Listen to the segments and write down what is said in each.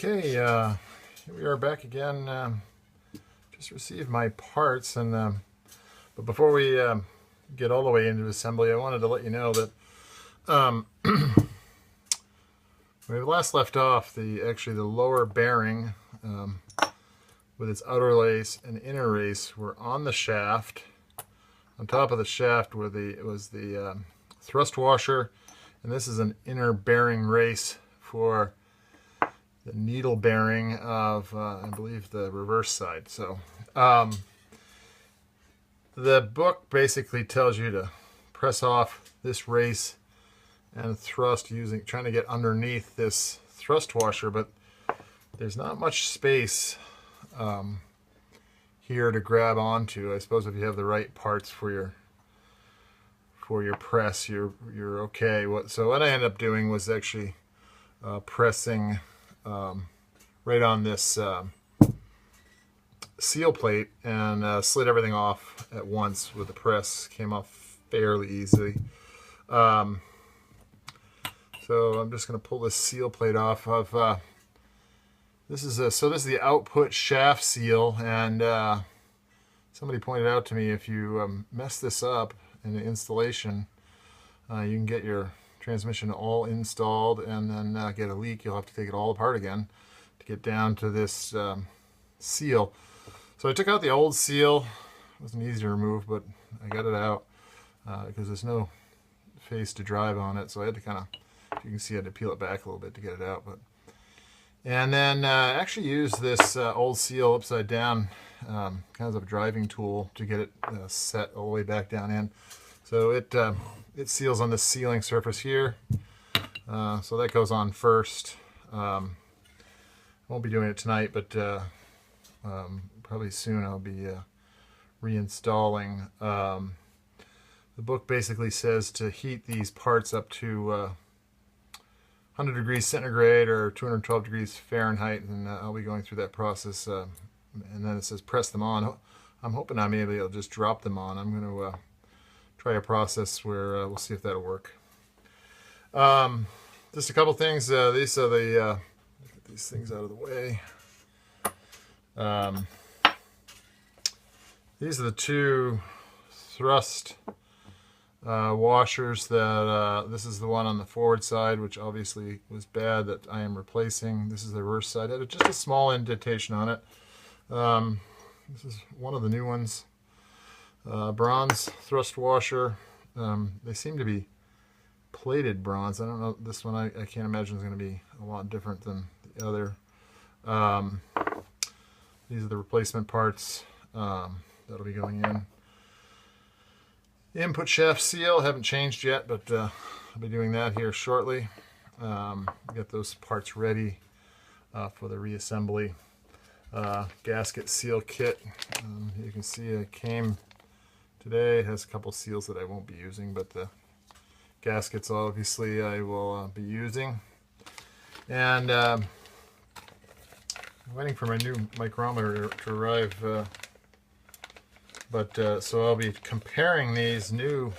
Okay, here we are back again. Just received my parts, and but before we get all the way into assembly, I wanted to let you know that when we last left off, actually the lower bearing with its outer race and inner race were on the shaft. On top of the shaft was the thrust washer, and this is an inner bearing race for the needle bearing of, I believe, the reverse side. So the book basically tells you to press off this race and thrust trying to get underneath this thrust washer, but there's not much space here to grab onto. I suppose if you have the right parts for your press, you're okay. So what I ended up doing was actually pressing right on this seal plate and slid everything off at once with the press. Came off fairly easily. So I'm just going to pull this seal plate off of this is the output shaft seal, and somebody pointed out to me if you mess this up in the installation, you can get your transmission all installed and then get a leak. You'll have to take it all apart again to get down to this seal. So I took out the old seal. It wasn't easy to remove, but I got it out because there's no face to drive on it, so I had to kind of, if you can see, I had to peel it back a little bit to get it out. And then actually use this old seal upside down, kind of a driving tool to get it set all the way back down in. So it seals on the sealing surface here, so that goes on first. Won't be doing it tonight, but probably soon I'll be reinstalling. The book basically says to heat these parts up to 100 degrees centigrade or 212 degrees Fahrenheit, and I'll be going through that process. And then it says press them on. I'm hoping I may be able to just drop them on. I'm going to try a process where we'll see if that'll work. Just a couple things. These are the get these things out of the way. These are the two thrust washers that this is the one on the forward side, which obviously was bad, that I am replacing. This is the reverse side. It had just a small indentation on it. This is one of the new ones. Bronze thrust washer. They seem to be plated bronze. I don't know, this one I can't imagine is going to be a lot different than the other. These are the replacement parts that'll be going in. The input shaft seal haven't changed yet, but I'll be doing that here shortly. Get those parts ready for the reassembly. Gasket seal kit. You can see it came today. It has a couple seals that I won't be using, but the gaskets obviously I will be using. And I'm waiting for my new micrometer to arrive. So I'll be comparing these new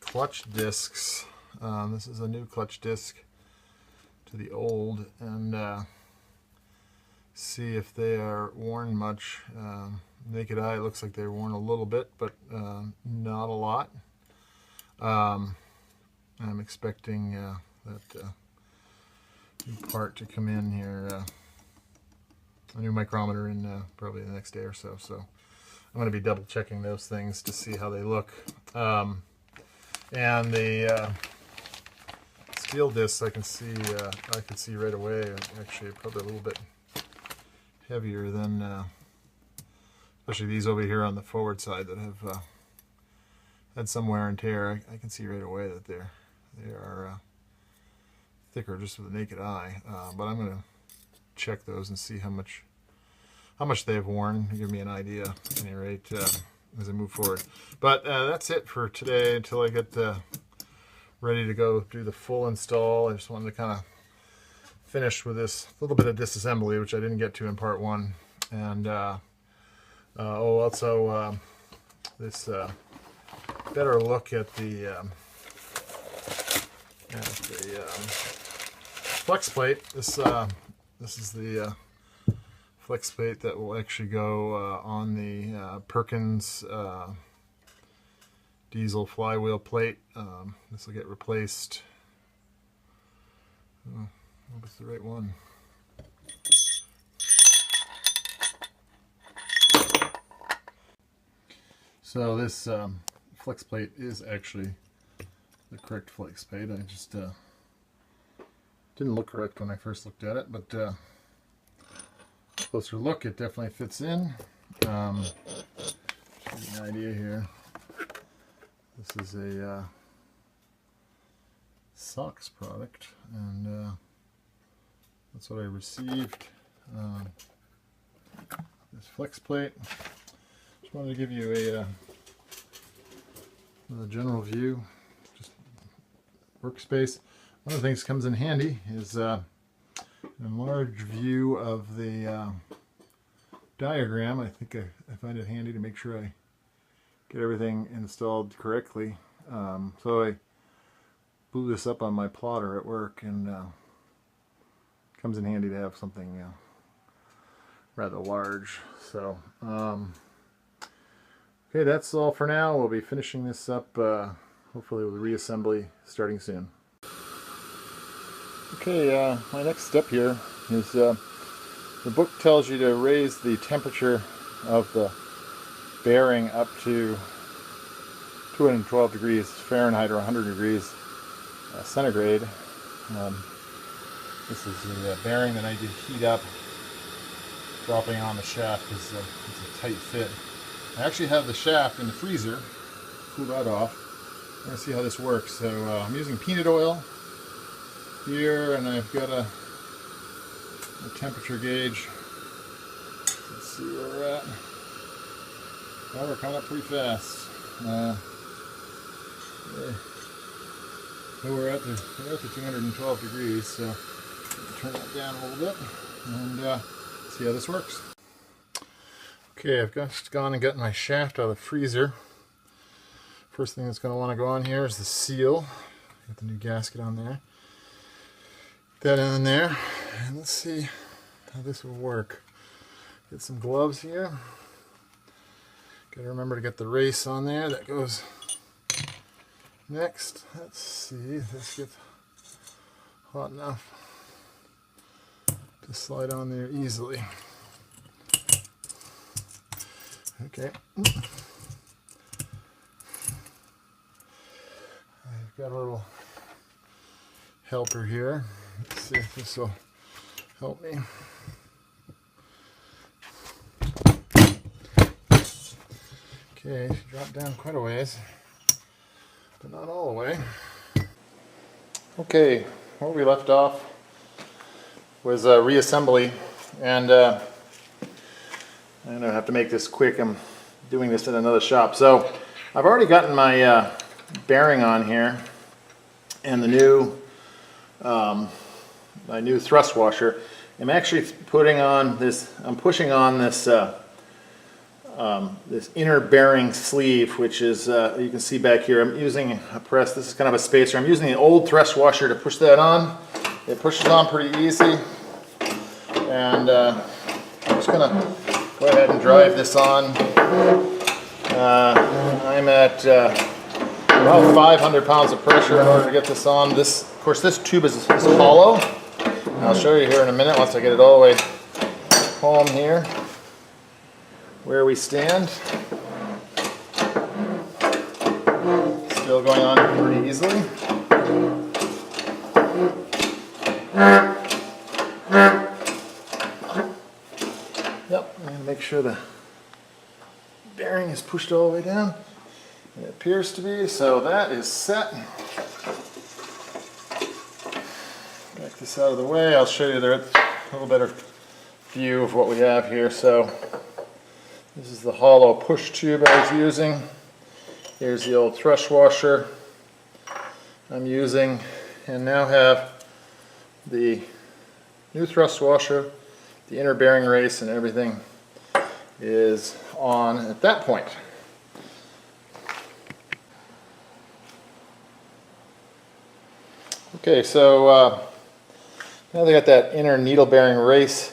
clutch discs. This is a new clutch disc to the old, and see if they are worn much. Naked eye, it looks like they're worn a little bit, but not a lot. I'm expecting that new part to come in here, a new micrometer in probably the next day or so. So I'm going to be double checking those things to see how they look. And the steel discs, I can see right away. Actually, probably a little bit heavier than, especially these over here on the forward side that have had some wear and tear. I can see right away that they are thicker just with the naked eye. But I'm going to check those and see how much they've worn, give me an idea at any rate as I move forward. But that's it for today until I get ready to go do the full install. I just wanted to kind of finish with this little bit of disassembly, which I didn't get to in part one. And also this better look at the flex plate. This This is the flex plate that will actually go on the Perkins diesel flywheel plate. This will get replaced. Oh, I hope it's the right one. So this flex plate is actually the correct flex plate. I just didn't look correct when I first looked at it, but closer look, it definitely fits in. Show you an idea here. This is a socks product, and that's what I received. This flex plate. Just wanted to give you a general view, just workspace. One of the things that comes in handy is an enlarged view of the diagram. I think I find it handy to make sure I get everything installed correctly. So I blew this up on my plotter at work, and comes in handy to have something rather large. So okay, that's all for now. We'll be finishing this up hopefully with reassembly starting soon. Okay, my next step here is the book tells you to raise the temperature of the bearing up to 212 degrees Fahrenheit or 100 degrees centigrade. This is the bearing that I did heat up, dropping on the shaft because it's a tight fit. I actually have the shaft in the freezer, cool that off. I'm going to see how this works. So I'm using peanut oil here, and I've got a temperature gauge. Let's see where we're at. Well, we're coming up pretty fast. So we're at the 212 degrees, so turn that down a little bit and see how this works. Okay, I've just gone and gotten my shaft out of the freezer. First thing that's going to want to go on here is the seal. Got the new gasket on there. Get that in there, and let's see how this will work. Get some gloves here. Got to remember to get the race on there. That goes next. Let's see if this gets hot enough to slide on there easily. Okay. I've got a little helper here. Let's see if this will help me. Okay, drop down quite a ways, but not all the way. Okay, where we left off was reassembly, and I'm going to have to make this quick. I'm doing this in another shop. So I've already gotten my bearing on here, and the new my new thrust washer. I'm actually putting on this. I'm pushing on this this inner bearing sleeve, which is you can see back here. I'm using a press. This is kind of a spacer. I'm using the old thrust washer to push that on. It pushes on pretty easy, and I'm just going to go ahead and drive this on. I'm at about 500 pounds of pressure in order to get this on. This, of course, this tube is hollow. I'll show you here in a minute once I get it all the way home here where we stand. Still going on pretty easily. Yep, I'm going to make sure the bearing is pushed all the way down. It appears to be, so that is set. Back this out of the way. I'll show you there a little better view of what we have here. So this is the hollow push tube I was using. Here's the old thrust washer I'm using, and now have the new thrust washer, the inner bearing race, and everything is on at that point. Okay, so Now that I got that inner needle bearing race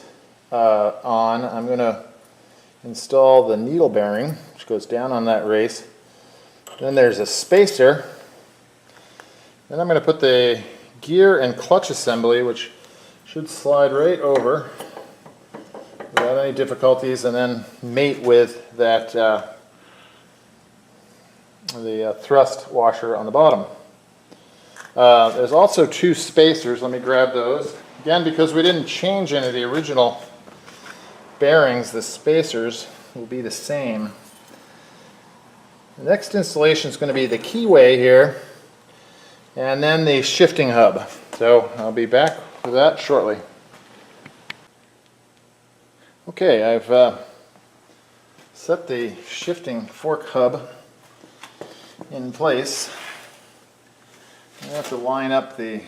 on, I'm going to install the needle bearing, which goes down on that race. Then there's a spacer. Then I'm going to put the gear and clutch assembly, which should slide right over without any difficulties, and then mate with that the thrust washer on the bottom. There's also two spacers. Let me grab those. Again, because we didn't change any of the original bearings, the spacers will be the same. The next installation is going to be the keyway here, and then the shifting hub. So I'll be back with that shortly. Okay, I've set the shifting fork hub in place. I have to line up the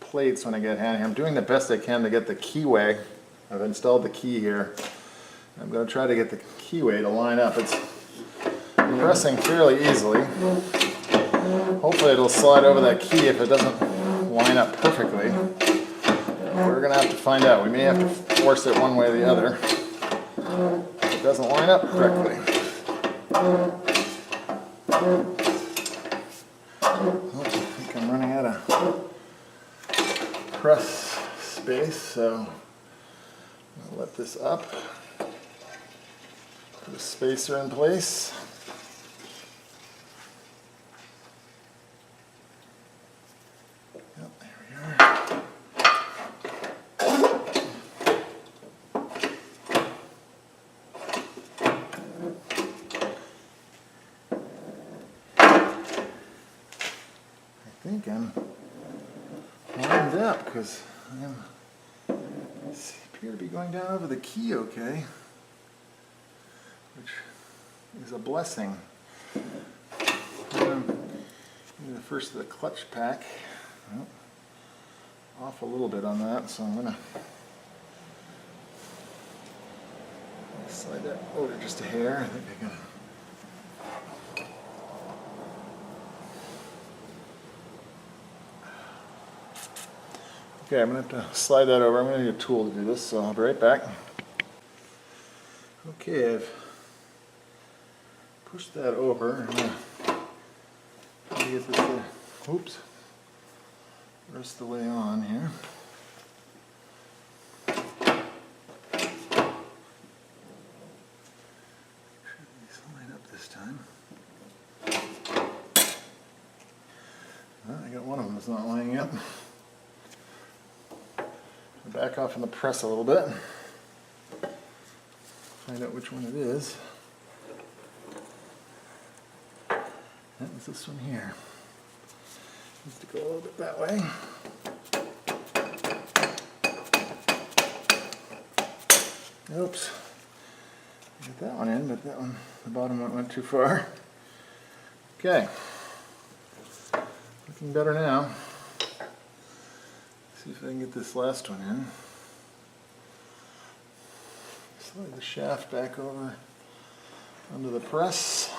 plates when I get handy. I'm doing the best I can to get the keyway. I've installed the key here. I'm going to try to get the keyway to line up. It's pressing fairly easily. Hopefully it'll slide over that key if it doesn't line up perfectly. We're going to have to find out. We may have to force it one way or the other if it doesn't line up correctly. I think I'm running out of press space, so I'll let this up. Put a spacer in place. Yep, there we are. I think I'm lined up because I appear to be going down over the key okay, which is a blessing. First the clutch pack. Off a little bit on that, so I'm going to slide that over just a hair. I think I got Okay, I'm going to have to slide that over. I'm going to need a tool to do this, so I'll be right back. Okay, I've pushed that over. I'm going to get this oops, rest the way on here. Should these line up this time? Well, I got one of them that's not lining up. Back off in the press a little bit. Find out which one it is. That was this one here. Needs to go a little bit that way. Oops. I got that one in, but that one, the bottom one went too far. Okay. Looking better now. See if I can get this last one in. Slide the shaft back over under the press.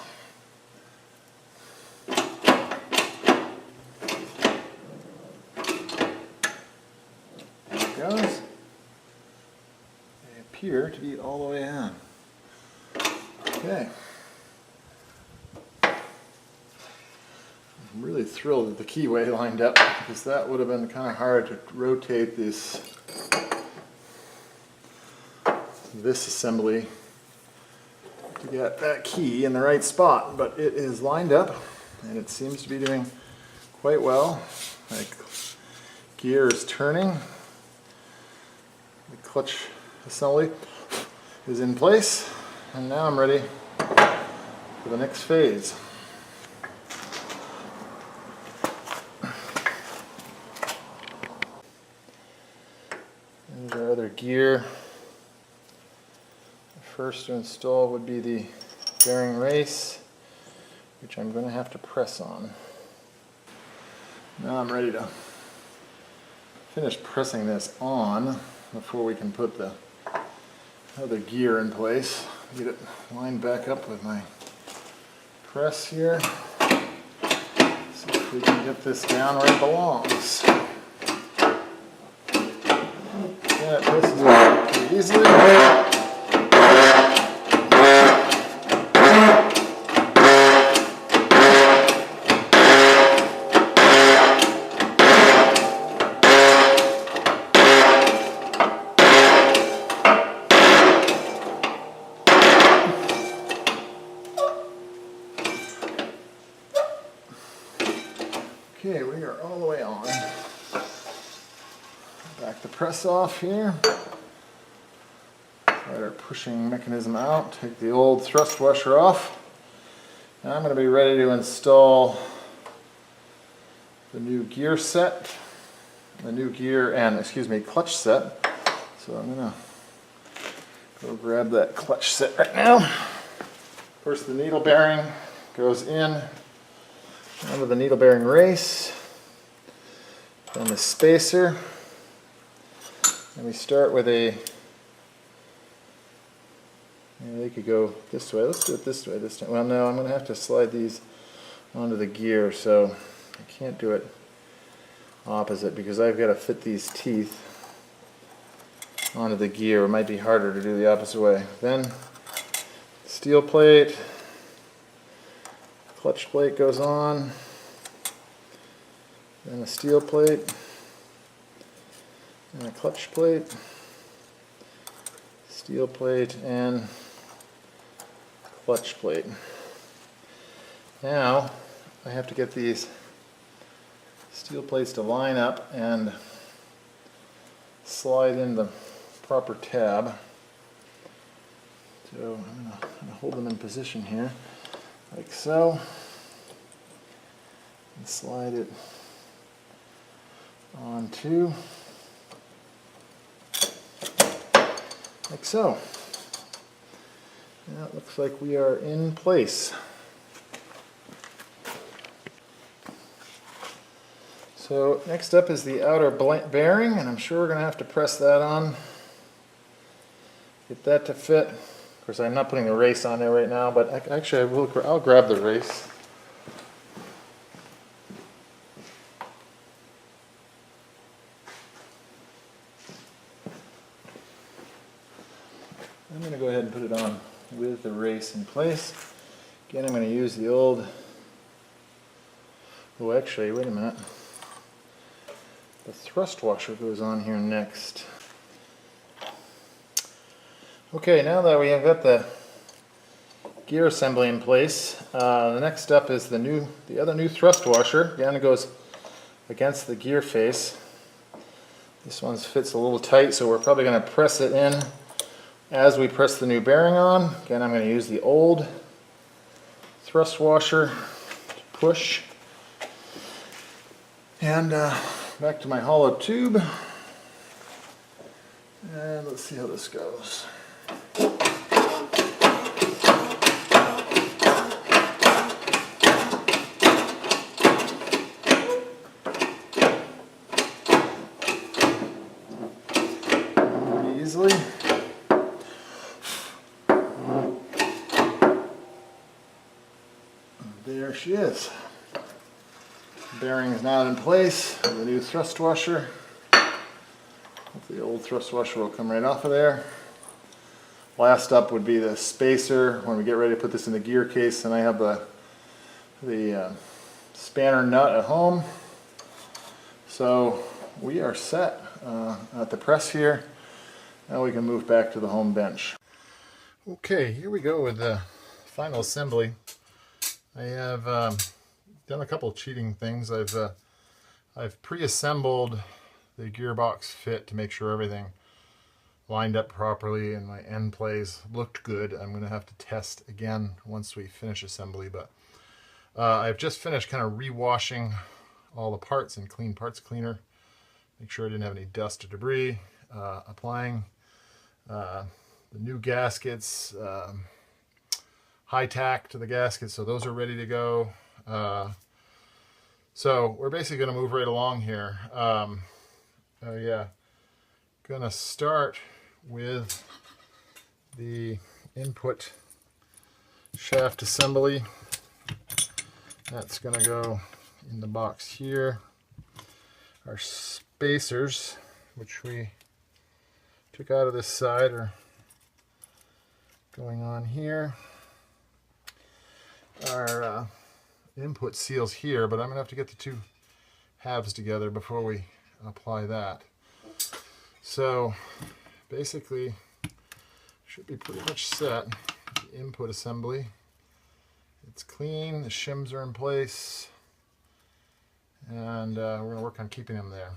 There it goes. They appear to be all the way on. Okay. I'm really thrilled that the keyway lined up, because that would have been kind of hard to rotate this assembly to get that key in the right spot, but it is lined up and it seems to be doing quite well. The gear is turning, the clutch assembly is in place, and now I'm ready for the next phase. There's our other gear. First to install would be the bearing race, which I'm going to have to press on. Now I'm ready to finish pressing this on before we can put the other gear in place. Get it lined back up with my press here. See if we can get this down where it belongs. Yeah, it presses pretty easily. Okay, we are all the way on. Back the press off here. Slide our pushing mechanism out. Take the old thrust washer off. Now I'm going to be ready to install the new gear set, the new gear and, excuse me, clutch set. So I'm going to go grab that clutch set right now. Of course, the needle bearing goes in under the needle bearing race, then the spacer, and we start with a, they could go this way, let's do it this way this time. Well, no, I'm going to have to slide these onto the gear, so I can't do it opposite because I've got to fit these teeth onto the gear. It might be harder to do the opposite way. Then steel plate, clutch plate goes on, then a steel plate, and a clutch plate, steel plate, and clutch plate. Now I have to get these steel plates to line up and slide in the proper tab. So I'm going to hold them in position here, like so, and slide it onto, like so. Now it looks like we are in place. So next up is the outer bearing, and I'm sure we're going to have to press that on, get that to fit. Of course, I'm not putting the race on there right now, but actually I'll grab the race. I'm going to go ahead and put it on with the race in place. Again, I'm going to use the old, oh actually, wait a minute. The thrust washer goes on here next. Okay, now that we have got the gear assembly in place, the next step is the other new thrust washer. Again, it goes against the gear face. This one fits a little tight, so we're probably going to press it in as we press the new bearing on. Again, I'm going to use the old thrust washer to push. And back to my hollow tube. And let's see how this goes. Pretty easily. There she is. Bearing is now in place with the new thrust washer. The old thrust washer will come right off of there. Last up would be the spacer when we get ready to put this in the gear case, and I have the spanner nut at home. So we are set at the press here. Now we can move back to the home bench. Okay, here we go with the final assembly. I have done a couple of cheating things. I've pre-assembled the gearbox fit to make sure everything lined up properly and my end plays looked good. I'm going to have to test again once we finish assembly, but I've just finished kind of re-washing all the parts in clean parts cleaner. Make sure I didn't have any dust or debris. Applying the new gaskets, high tack to the gaskets, so those are ready to go. So we're basically going to move right along here. Yeah, gonna start with the input shaft assembly. That's gonna go in the box here. Our spacers, which we took out of this side are going on here. Our input seals here, but I'm going to have to get the two halves together before we apply that. So basically, should be pretty much set. The input assembly. It's clean, the shims are in place, and we're going to work on keeping them there.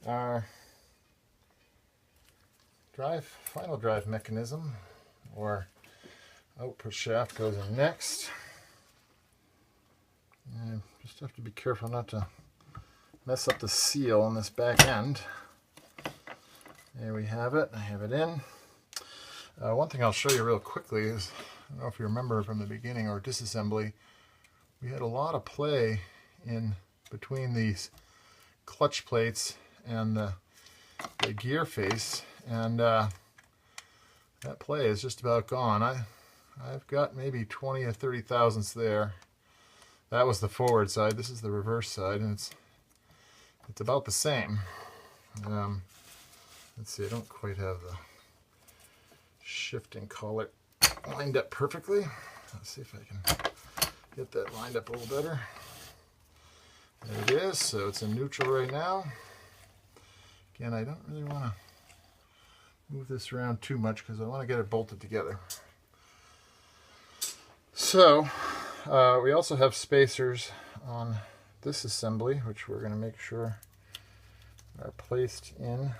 Our final drive mechanism, or output shaft, goes in next. And just have to be careful not to mess up the seal on this back end. There we have it. I have it in. One thing I'll show you real quickly is, I don't know if you remember from the beginning or disassembly, we had a lot of play in between these clutch plates and the gear face, and that play is just about gone. I've got maybe 20 or 30 thousandths there. That was the forward side. This is the reverse side, and it's about the same. Let's see, I don't quite have the shifting collet lined up perfectly. Let's see if I can get that lined up a little better. There it is. So it's in neutral right now. Again, I don't really want to move this around too much because I want to get it bolted together. So we also have spacers on this assembly, which we're going to make sure are placed in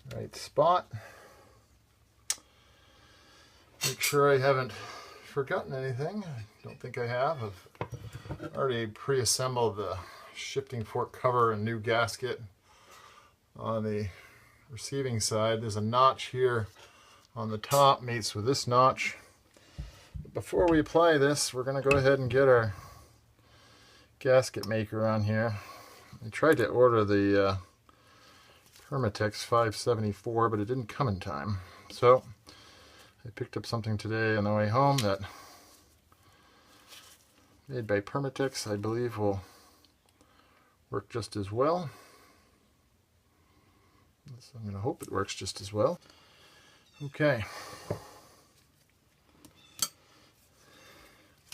the right spot. Make sure I haven't forgotten anything. I don't think I have. I've already pre-assembled the shifting fork cover and new gasket on the receiving side. There's a notch here on the top, mates with this notch. But before we apply this, we're going to go ahead and get our gasket maker on here. I tried to order the Permatex 574, but it didn't come in time. So I picked up something today on the way home that, made by Permatex, I believe will work just as well. So I'm going to hope it works just as well. Okay.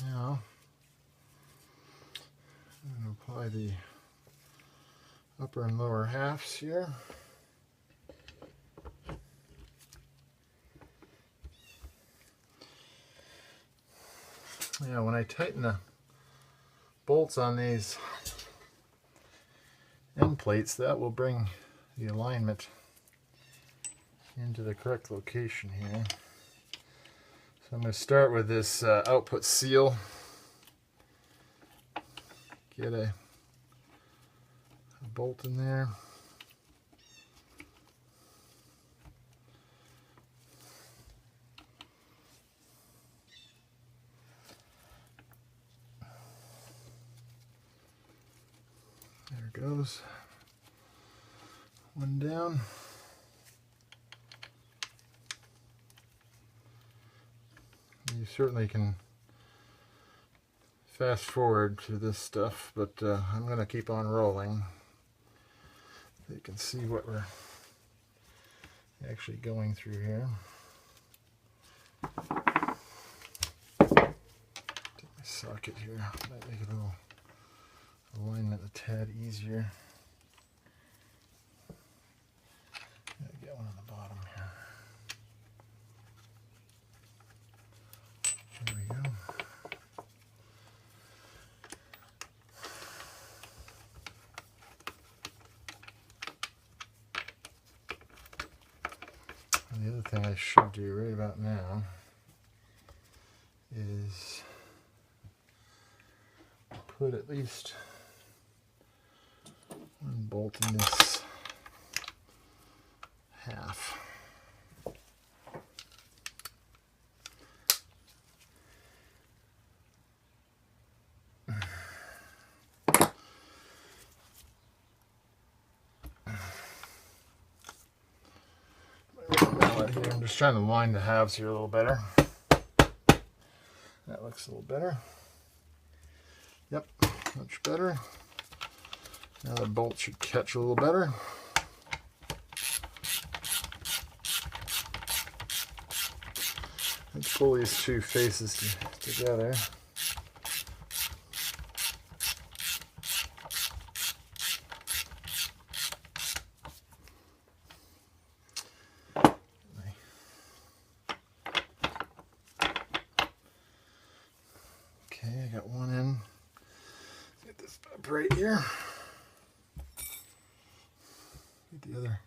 Now, I'm going to apply the upper and lower halves here. Yeah, when I tighten the bolts on these end plates, that will bring the alignment into the correct location here. So I'm going to start with this output seal. Get a bolt in there. There it goes. One down. You certainly can fast forward to this stuff, but I'm going to keep on rolling so you can see what we're actually going through here. Take my socket here, might make a little alignment a tad easier. Get one on the bottom here. There we go. And the other thing I should do right about now is put at least one bolt in this half. I'm just trying to line the halves here a little better. That looks a little better. Yep, much better. Now the bolt should catch a little better. Let's pull these two faces together. Okay, I got one in. Get this up right here. Get the other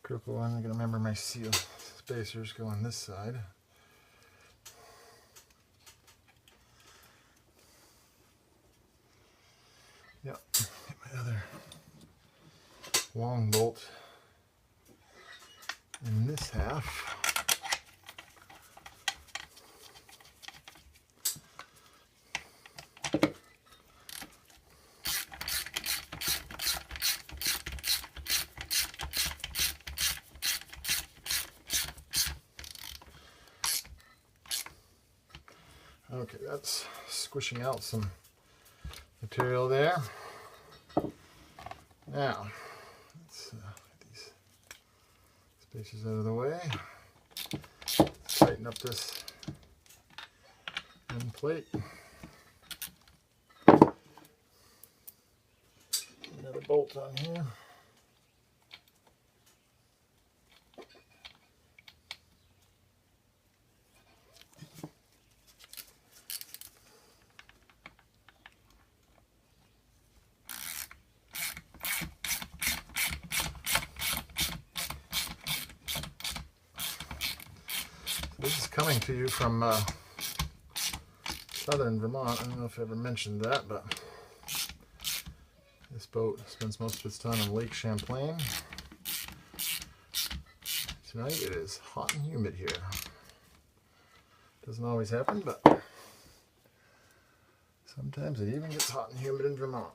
critical one. I gotta remember my seal spacers go on this side. Yep, get my other long bolt in this half. Okay, that's squishing out some material there. Now, let's get these spacers out of the way. Tighten up this end plate. Another bolt on here. This is coming to you from southern Vermont. I don't know if I ever mentioned that, but this boat spends most of its time on Lake Champlain. Tonight it is hot and humid here. Doesn't always happen, but sometimes it even gets hot and humid in Vermont.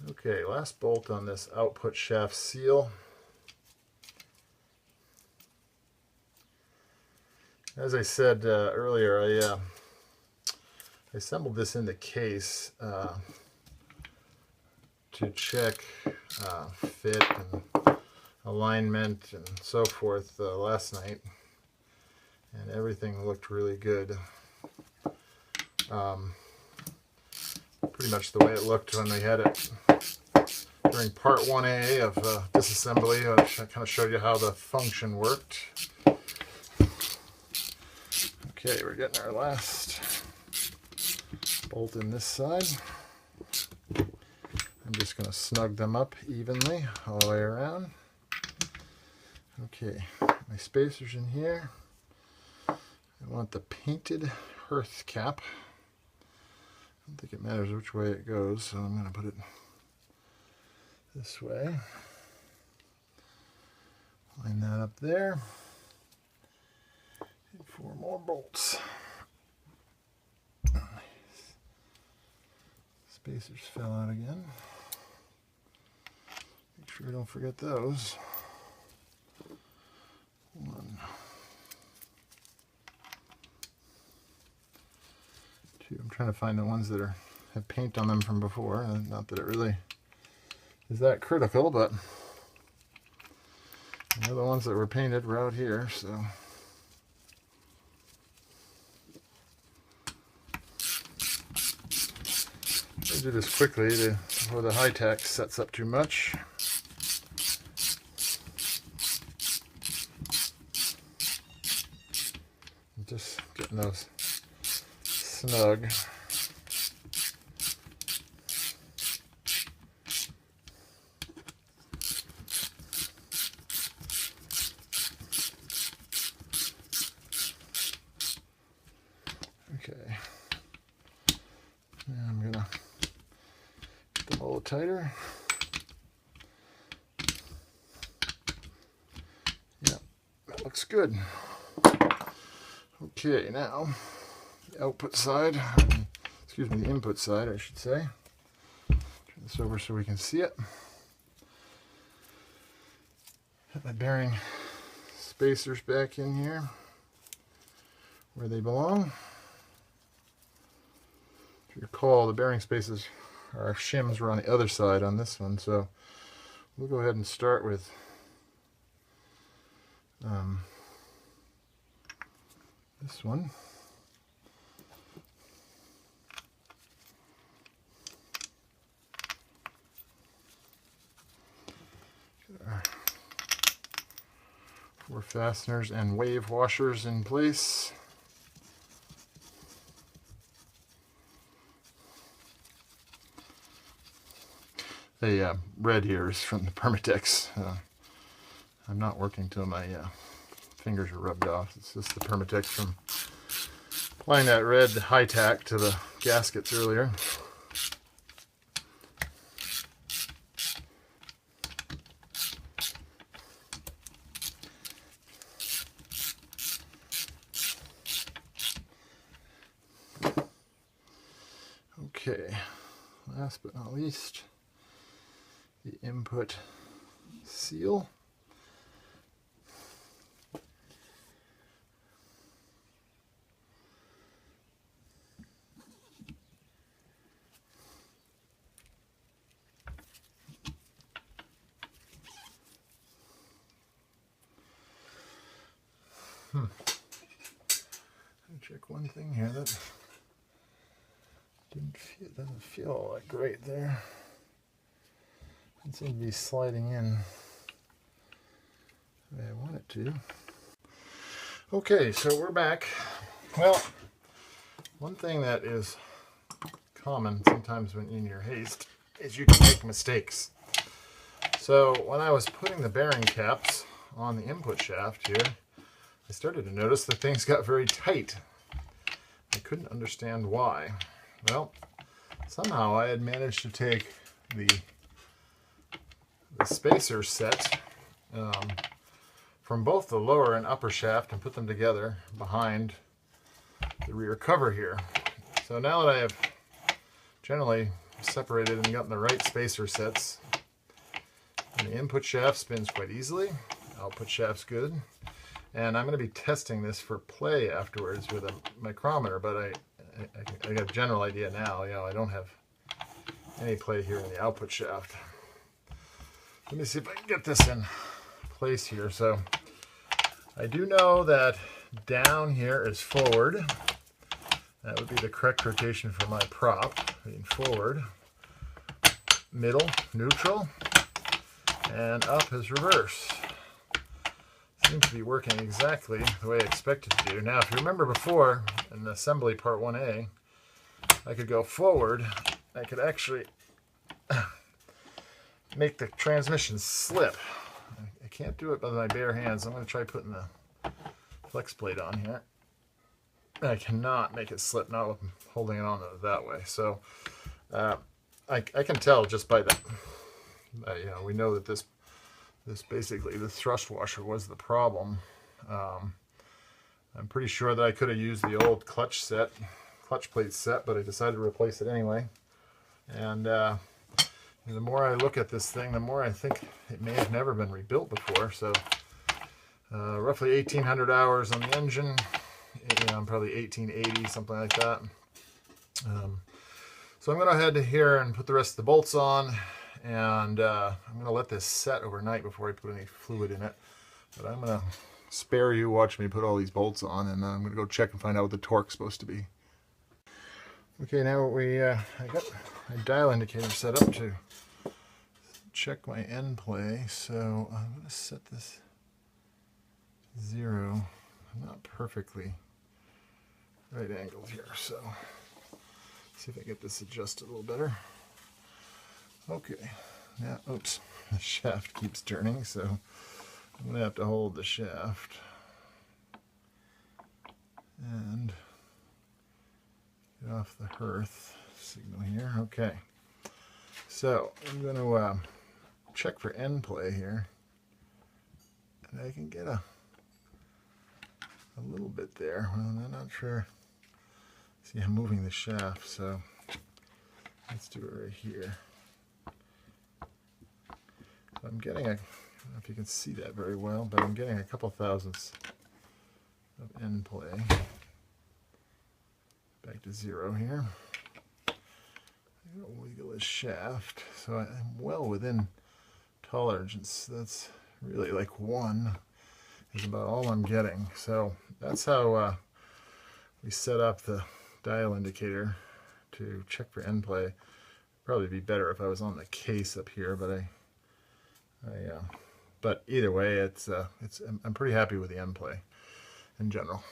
Okay, last bolt on this output shaft seal. As I said earlier, I assembled this in the case to check fit and alignment and so forth last night, and everything looked really good. Pretty much the way it looked when we had it during part 1A of disassembly, which I kind of showed you how the function worked. Okay, we're getting our last bolt in this side. I'm just going to snug them up evenly all the way around. Okay, my spacers in here. I want the painted Hurth cap. I don't think it matters which way it goes, so I'm going to put it this way. Line that up there. 4 more bolts. Spacers fell out again. Make sure I don't forget those. 1, 2. I'm trying to find the ones that have paint on them from before. Not that it really is that critical, but the other ones that were painted were out here, so. I'll do this quickly before the high tech sets up too much. I'm just getting those snug. Okay. Now I'm gonna get them a little tighter. Yep, that looks good. Okay, now the output side, excuse me, the input side, I should say. Turn this over so we can see it. Put my bearing spacers back in here where they belong. If you recall, the bearing spaces, our shims were on the other side on this one, so we'll go ahead and start with this one. Four fasteners and wave washers in place. The red here is from the Permatex. I'm not working till my fingers are rubbed off. It's just the Permatex from applying that red high tack to the gaskets earlier. Okay, last but not least, the input seal. Check one thing here that doesn't feel all that great there. It seems to be sliding in the way I want it to. Okay, so we're back. Well, one thing that is common sometimes when in your haste is you can make mistakes. So when I was putting the bearing caps on the input shaft here, I started to notice that things got very tight. I couldn't understand why. Well, somehow I had managed to take the spacer set from both the lower and upper shaft and put them together behind the rear cover here. So now that I have generally separated and gotten the right spacer sets, and the input shaft spins quite easily, output shaft's good. And I'm going to be testing this for play afterwards with a micrometer, but I got a general idea now. You know, I don't have any play here in the output shaft. Let me see if I can get this in place here. So I do know that down here is forward. That would be the correct rotation for my prop, being forward. Middle, neutral, and up is reverse. Seems to be working exactly the way I expected to do. Now, if you remember before, in the assembly part 1A, I could go forward. I could actually make the transmission slip. I can't do it by my bare hands. I'm going to try putting the flex plate on here. I cannot make it slip, not with holding it on that way. So I can tell just by that. You know, we know that this basically, the thrust washer was the problem. I'm pretty sure that I could have used the old clutch plate set, but I decided to replace it anyway. And the more I look at this thing, the more I think it may have never been rebuilt before. So roughly 1,800 hours on the engine, probably 1,880, something like that. So I'm going to head here and put the rest of the bolts on. And I'm going to let this set overnight before I put any fluid in it. But I'm going to spare you watch me put all these bolts on, and I'm going to go check and find out what the torque's supposed to be. Okay, now I got my dial indicator set up to check my end play. So I'm going to set this 0. I'm not perfectly right angled here, so see if I get this adjusted a little better. Okay, now, oops, the shaft keeps turning, so I'm going to have to hold the shaft and get off the Hurth signal here. Okay, so I'm going to check for end play here, and I can get a little bit there. Well, I'm not sure. See, I'm moving the shaft, so let's do it right here. I'm getting I don't know if you can see that very well, but I'm getting a couple thousandths of end play. Back to 0 here. I'm going to wiggle this shaft, so I'm well within tolerance. That's really like 1 is about all I'm getting. So that's how we set up the dial indicator to check for end play. Probably be better if I was on the case up here, but but either way, I'm pretty happy with the end play in general.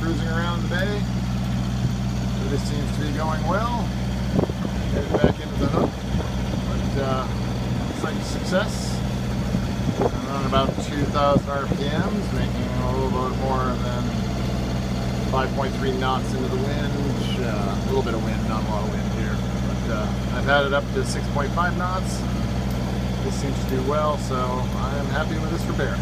Cruising around the bay. This seems to be going well. Headed back into the hook. But looks like a success. I'm on about 2,000 RPMs, making a little bit more than 5.3 knots into the wind. A little bit of wind, not a lot of wind here. But I've had it up to 6.5 knots. This seems to do well, so I am happy with this repair.